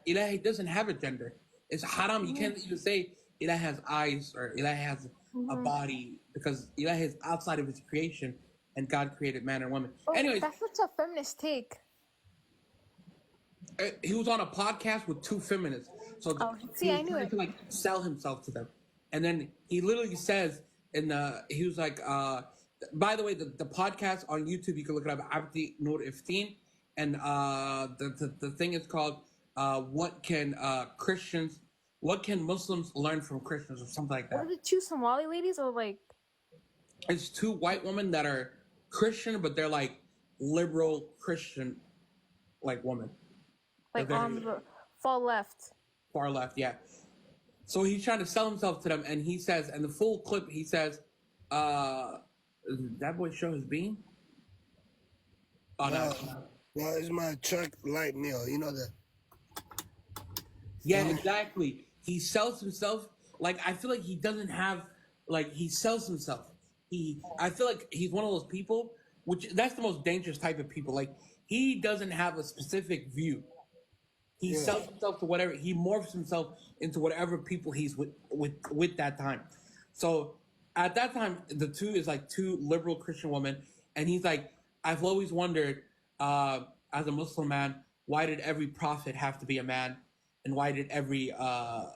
Ilahi doesn't have a gender. It's haram. You can't even say Ilahi has eyes or Ilahi has a body because Ilahi is outside of his creation and God created man and woman. Oh, Anyways, that's such a feminist take. he was on a podcast with two feminists. So See, he I was knew trying it. to like sell himself to them. And then he literally says he was like, by the way, the podcast on YouTube, you can look it up, Abdi Iftin. And the thing is called what can Muslims learn from Christians or something like that. Was it two Somali ladies or like? It's two white women that are Christian, but they're like liberal Christian, like women. Like on the far left. Far left, yeah. So he's trying to sell himself to them, and he says, and the full clip, he says, that boy show his bean? Oh, no. Well, it's my truck light meal. You know that. Yeah, exactly. He sells himself. Like, I feel like he doesn't have, like, he sells himself. I feel like he's one of those people, which that's the most dangerous type of people. Like, he doesn't have a specific view. He sells himself to whatever. He morphs himself into whatever people he's with that time. So at that time, the two is like two liberal Christian women, and he's like, I've always wondered, as a Muslim man, why did every prophet have to be a man, and why did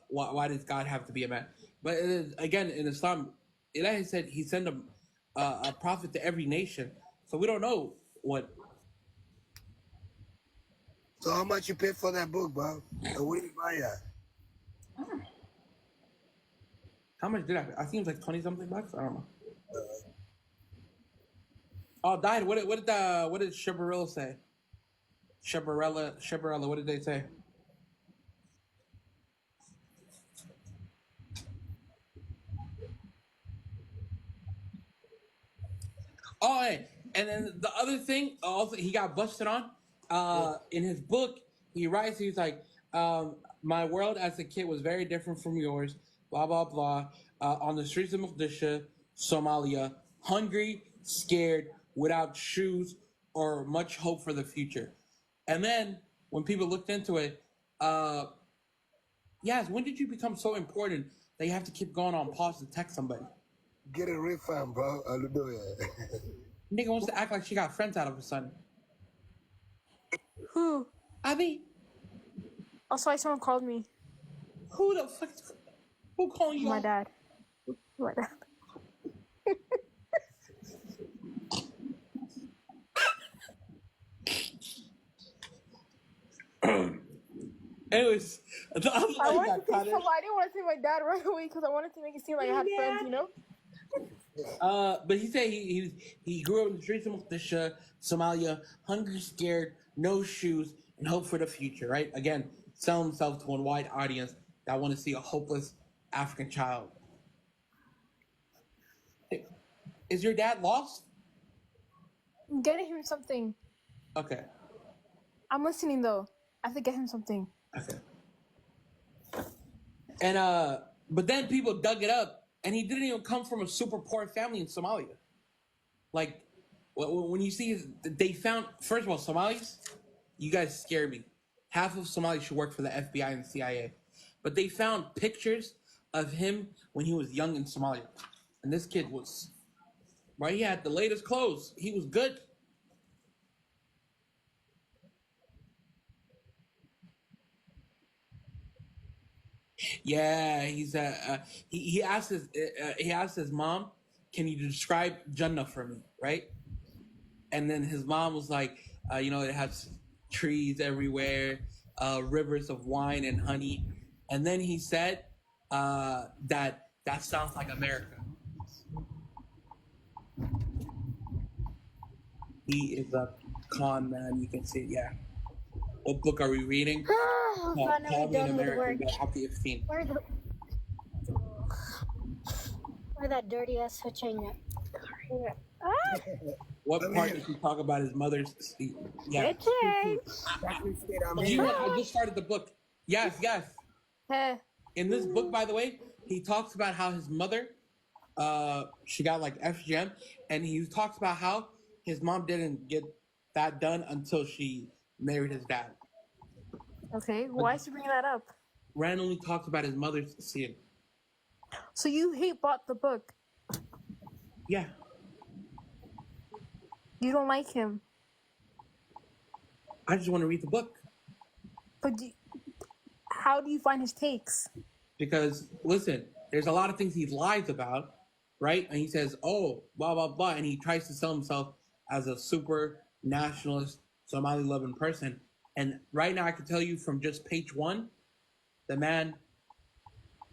why does God have to be a man? But again, in Islam, Ilahi said He sent a prophet to every nation, so we don't know what. So how much you pay for that book, bro? And where do you buy it? How much did I pay? I think it was like 20 something bucks. I don't know. Oh, died. What did Shabarilla say? Shabarilla. What did they say? Oh, hey. And then the other thing, also he got busted on. In his book, he writes, he's like, my world as a kid was very different from yours, blah, blah, blah. On the streets of Mogadishu, Somalia, hungry, scared, without shoes or much hope for the future. And then when people looked into it, yes, when did you become so important that you have to keep going on pause to text somebody? Get a refund, bro. I'll do it. Nigga wants to act like she got friends out of a sudden. Who? Abby. Also, someone called me. Who the fuck? Who calling you? My dad. My dad. Anyways, I didn't want to say my dad right away because I wanted to make it seem like I had friends, you know. But he said he grew up in the streets of Mogadishu, Somalia, hungry, scared, no shoes, and hope for the future. Right? Again, sell himself to a wide audience that want to see a hopeless African child. Is your dad lost? I'm getting him something. Okay. I'm listening though. I have to get him something. Okay. And but then people dug it up, and he didn't even come from a super poor family in Somalia. Like, when you see, they found, first of all, Somalis, you guys scare me. Half of Somalis should work for the FBI and the CIA. But they found pictures of him when he was young in Somalia. And this kid was, right, he had the latest clothes. He was good. Yeah, he's he asked his mom, "Can you describe Jannah for me?" Right, and then his mom was like, it has trees everywhere, rivers of wine and honey, and then he said, that sounds like America. He is a con man. You can see, yeah. What book are we reading? Finally done with work. Abdi Iftin. Where that dirty ass switch hanging at? What part did he talk about his mother's? Yeah. Okay. I just started the book. Yes. Hey. In this book, by the way, he talks about how his mother, she got like FGM, and he talks about how his mom didn't get that done until she married his dad. Okay, why is he bringing that up? Randomly talks about his mother's sin. So you bought the book. Yeah. You don't like him. I just want to read the book. But how do you find his takes? Because, listen, there's a lot of things he lies about, right? And he says, oh, blah, blah, blah. And he tries to sell himself as a super nationalist, Somali-loving person. And right now I can tell you from just page 1, the man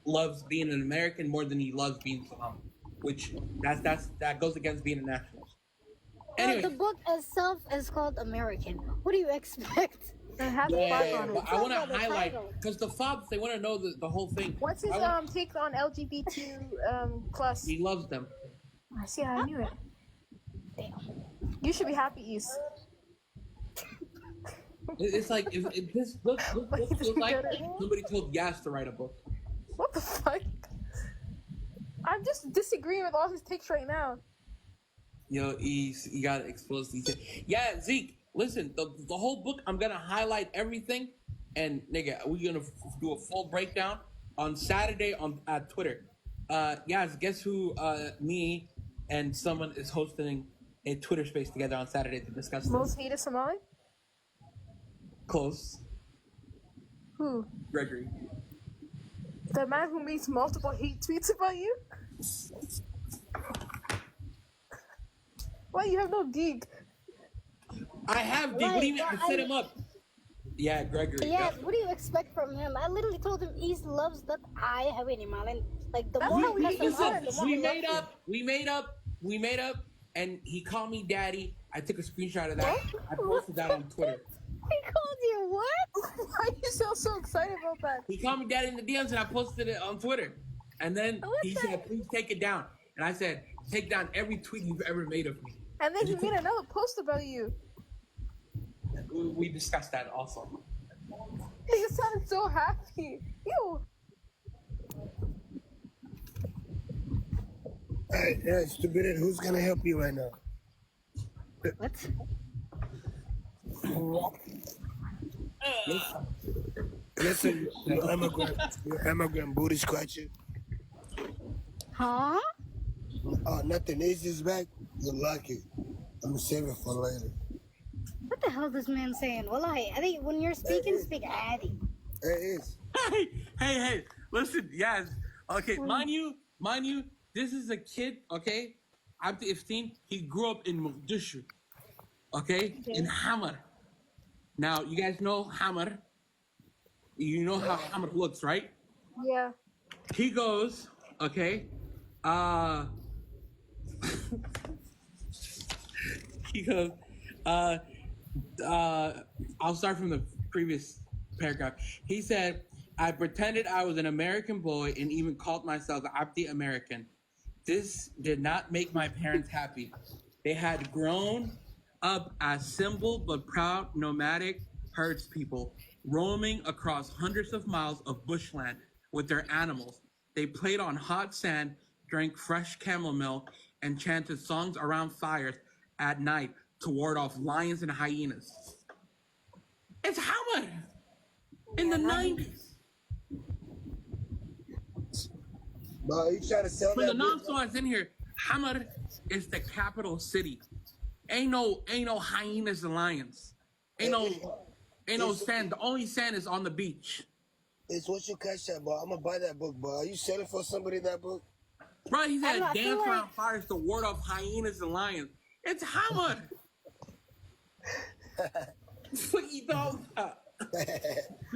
loves being an American more than he loves being Somali, which that goes against being a nationalist. Anyway, The book itself is called American. What do you expect? It has a flag on it. but I want to It's not highlight, the title. because the fobs, they want to know the whole thing. What's his take on LGBT plus? He loves them. I see. I knew it. Damn. You should be happy, East. It's like if this book feels like somebody told Yas to write a book. What the fuck? I'm just disagreeing with all his takes right now. Yo, you gotta expose these. Yeah, Zeke, listen, the whole book, I'm gonna highlight everything, and nigga, we're gonna do a full breakdown on Saturday at Twitter. Guys, guess who? Me and someone is hosting a Twitter space together on Saturday to discuss this. Most hated Somali? Close. Who? Gregory. The man who makes multiple hate tweets about you? Why you have no dig? I have, Dick. What do you mean? I set him up. Yeah, Gregory. Yeah, what do you expect from him? I literally told him East loves that I have animal, and like the more we Listen, the more we he made loves up, and he called me daddy. I took a screenshot of that. I posted that on Twitter. He called you what? Why you sound so excited about that? He called me daddy in the DMs, and I posted it on Twitter. And then he said, please take it down. And I said, take down every tweet you've ever made of me. And then he made another post about you. We discussed that also. He just sounded so happy. Ew. Hey, yeah, stupid. Who's gonna help you right now? What? Listen, your immigrant booty scratcher. Huh? Oh, nothing. Is this back? You're lucky. I'm gonna save it for later. What the hell is this man saying? Well, I think when you're speaking, speak Adi. It is. Hey, listen, yes. Okay, mind you, this is a kid, okay? Abdi Iftin, he grew up in Mogadishu, okay? In Hamar. Now, you guys know Hamar. You know how Hamar looks, right? Yeah. He goes, okay, he goes, I'll start from the previous paragraph. He said, I pretended I was an American boy and even called myself Abdi American. This did not make my parents happy. They had grown up as simple but proud nomadic herdspeople, roaming across hundreds of miles of bushland with their animals. They played on hot sand, drank fresh camel milk, and chanted songs around fires at night to ward off lions and hyenas. It's Hamad in the 90s. Bro, you trying to sell For that the book? non-Swans in here, Hamad is the capital city. Ain't no hyenas and lions. Ain't no sand. The only sand is on the beach. It's what you catch that, bro. I'm gonna buy that book, bro. Are you selling for somebody that book? Bro, he said I feel dance like- around fires to ward off hyenas and lions. It's Hamad. What you talking about?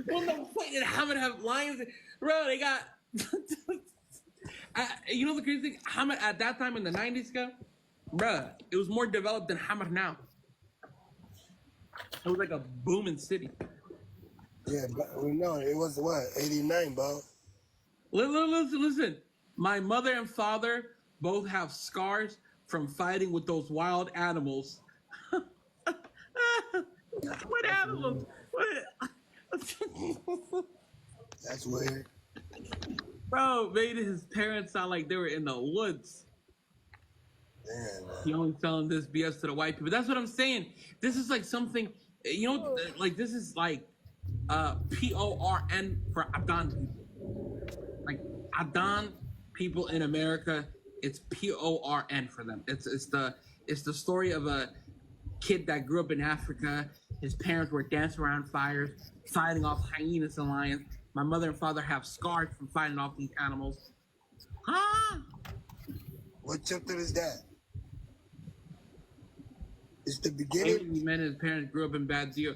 Well, no point did Hamad have lions. Bro, they got. You know the crazy thing? Hamad at that time in the 90s, bruh, it was more developed than Hamad now. It was like a booming city. Yeah, but we know it was what 89, bro. Listen. My mother and father both have scars from fighting with those wild animals. What animals? That's weird. Bro, made his parents sound like they were in the woods. Damn, man. He only selling this BS to the white people. That's what I'm saying. This is like something, you know, like this is like PORN for Adan people. Like Adan people in America, it's PORN for them. It's the story of a kid that grew up in Africa. His parents were dancing around fires, fighting off hyenas and lions. My mother and father have scars from fighting off these animals. Huh? What chapter is that? It's the Maybe beginning. he meant his parents grew up in bad deal.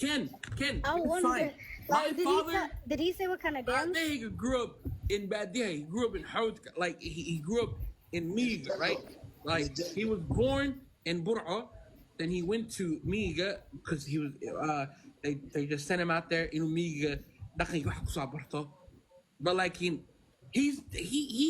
Ken, I it's wonder. fine. My Like, father, did he say what kind of I dance? think he grew up in Badia. He grew up in Houtka. Like he grew up in Miga, right? Like he was born in Bur'a, then he went to Miga because he was. They just sent him out there in Miga. But like he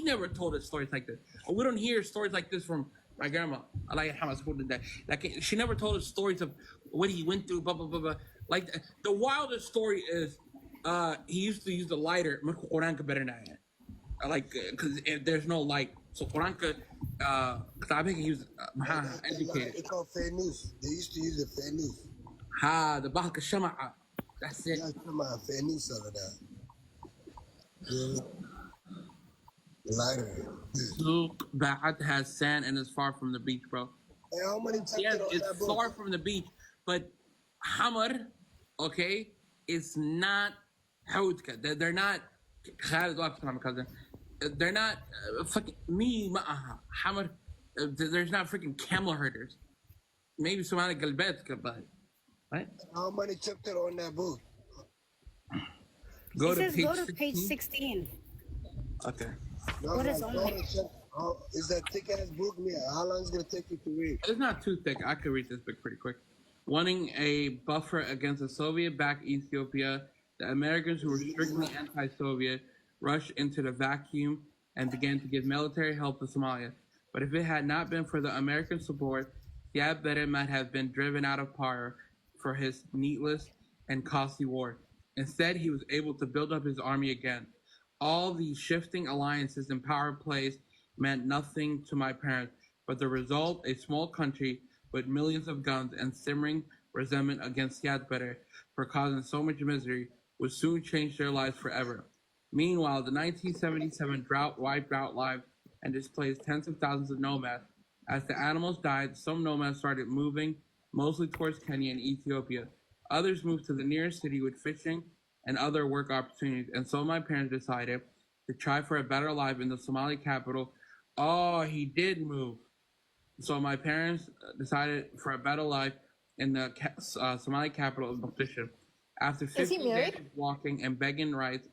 never told us stories like this. We don't hear stories like this from my grandma. I like how I did that. Like she never told us stories of what he went through. Blah blah blah blah. Like the wildest story is he used to use the lighter. Like because there's no light, so Quranka. Because I think he was educated. It's called Fanus. They used to use the Fanus. The Bahaka Shama'a. That's it. Yeah, come on, Fanus all of that. Yeah. Lighter. Look, Ba'at has sand and is far from the beach, bro. Hey, how many chapters Yes, on it's that book? far from the beach, but Hamar, okay, it's not Houtka. They're not. They're not fucking me. Hamar. There's not freaking camel herders. Maybe Somali Galbetka, but right? How many chapters on that book? Go It to says page go to page 16. 16. Okay. No, What is like, on go it? and check. Is that thick ass book? Man, how long is it gonna take you to read? It's not too thick. I could read this book pretty quick. Wanting a buffer against a Soviet-backed Ethiopia, the Americans, who were strictly anti-Soviet, rushed into the vacuum and began to give military help to Somalia. But if it had not been for the American support, Siad Barre might have been driven out of power for his needless and costly war. Instead, he was able to build up his army again. All these shifting alliances and power plays meant nothing to my parents, but the result, a small country with millions of guns and simmering resentment against Siad Barre for causing so much misery, would soon change their lives forever. Meanwhile, the 1977 drought wiped out lives and displaced tens of thousands of nomads. As the animals died, some nomads started moving, mostly towards Kenya and Ethiopia. Others moved to the nearest city with fishing and other work opportunities, and so my parents decided to try for a better life in the Somali capital. Oh, he did move. So my parents decided for a better life in the Somali capital of Mogadishu. After Is he 50 days married? of walking and begging rights,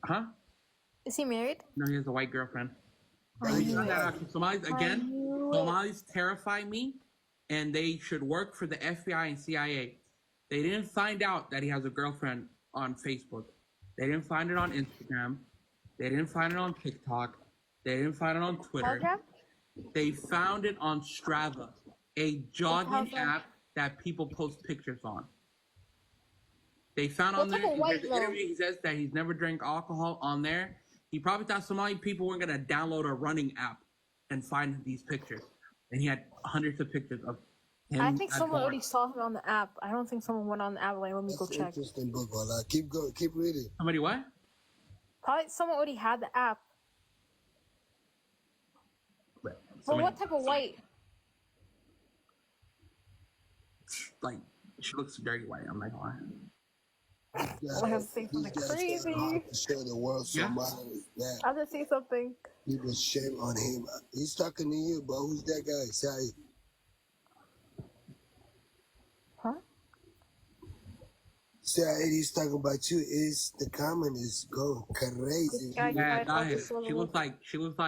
Is he married? no, he has a white girlfriend. I knew it. Somalis again. knew it. Somalis terrify me, and they should work for the FBI and CIA. They didn't find out that he has a girlfriend on Facebook. They didn't find it on Instagram. They didn't find it on TikTok. They didn't find it on Twitter. Telegram? They found it on Strava, a jogging Telegram? app that people post pictures on. They found What on there, type of white there's an though? interview, he says that he's never drank alcohol on there. He probably thought Somali people weren't going to download a running app and find these pictures. And he had hundreds of pictures of him. I think at someone bars. already saw him on the app. I don't think someone went on the app. Like, let me go That's an check. interesting book, Wala. Keep going. Keep reading. Somebody what? Probably someone already had the app. But what type of white? Like, she looks very white, I'm not gonna lie. I have to say something crazy. To show the world Yeah. Somali that I have to say something. people shame on him. He's talking to you, but who's that guy? Say, Huh? he's talking about you. Is the comment is going crazy. Yeah, Yeah, I Dahir. just wanna She look. looks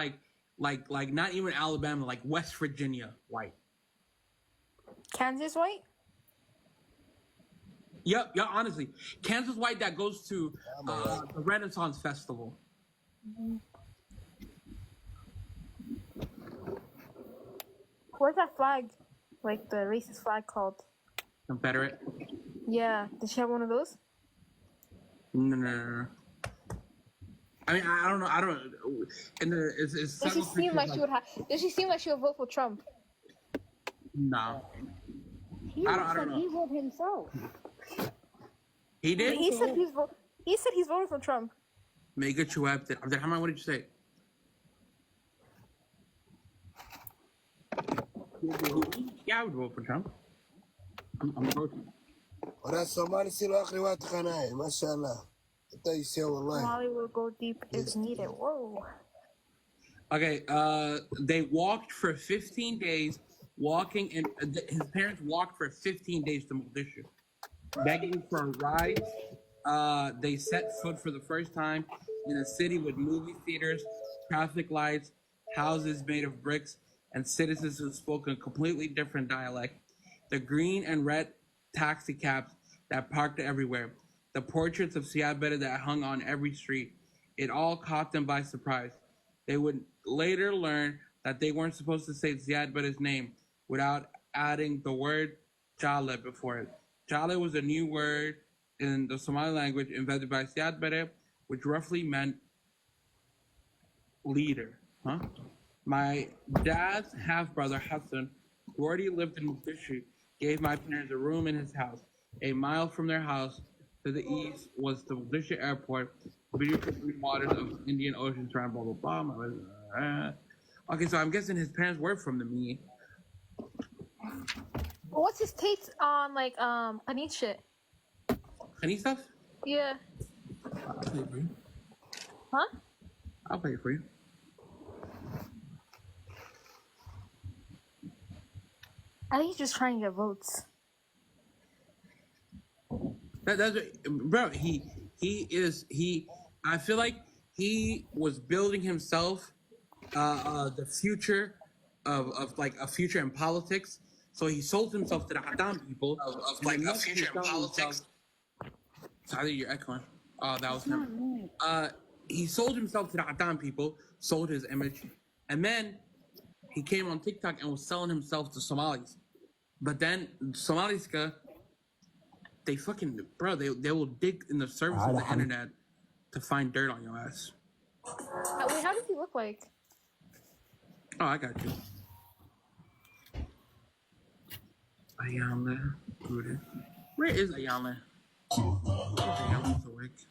like not even Alabama, like West Virginia white. Kansas white? Yep, yeah, honestly. Kansas white that goes to the Renaissance Festival. Where's that flag? Like the racist flag called? Confederate. Yeah. Did she have one of those? No. I mean, I don't know. I don't. And it's Does she several seem like pictures, she would have? Does she seem like she would vote for Trump? No, He I looks don't like know. he wrote himself. he did. He said he's vote. He said he's voting for Trump. Mega Chuab. Abdi Rahman, what did you say? Yeah, I would vote for Trump. I'm voting. وراء الصومالي يصيروا اخر وقت قناعي ما شاء الله. انت يسوي والله. Somali will go deep if needed. Whoa. Okay, they walked for 15 days, walking, and his parents walked for 15 days to Mogadishu, begging for a ride. They set foot for the first time in a city with movie theaters, traffic lights, houses made of bricks, and citizens who spoke a completely different dialect. The green and red taxi cabs that parked everywhere, the portraits of Siad Barre that hung on every street, it all caught them by surprise. They would later learn that they weren't supposed to say Ziad Barre's name without adding the word Jale before it. Jale was a new word in the Somali language invented by Ziad Barre, which roughly meant leader. Huh? My dad's half-brother, Hassan, who already lived in Mogadishu, gave my parents a room in his house. A mile from their house to the east was the Mogadishu airport, beautiful green waters of the Indian Ocean surround blah, blah, blah. Okay, so I'm guessing his parents were from the me. What's his take on like Panit shit? Any stuff? Yeah. I'll play it for you. Huh? I'll play it for you. I think he's just trying to get votes. That's bro. I feel like he was building himself, the future of like a future in politics. So he sold himself to the Haddam people of like a future in politics. Sorry, you're echoing. Oh, that was him. He sold himself to the Haddam people, sold his image, and then he came on TikTok and was selling himself to Somalis. But then Somalis, they fucking, bro, they will dig in the surface of the internet to find dirt on your ass. Wait, how does he look like? Oh, I got you. Ayala. Where is Ayala? Ayala's awake.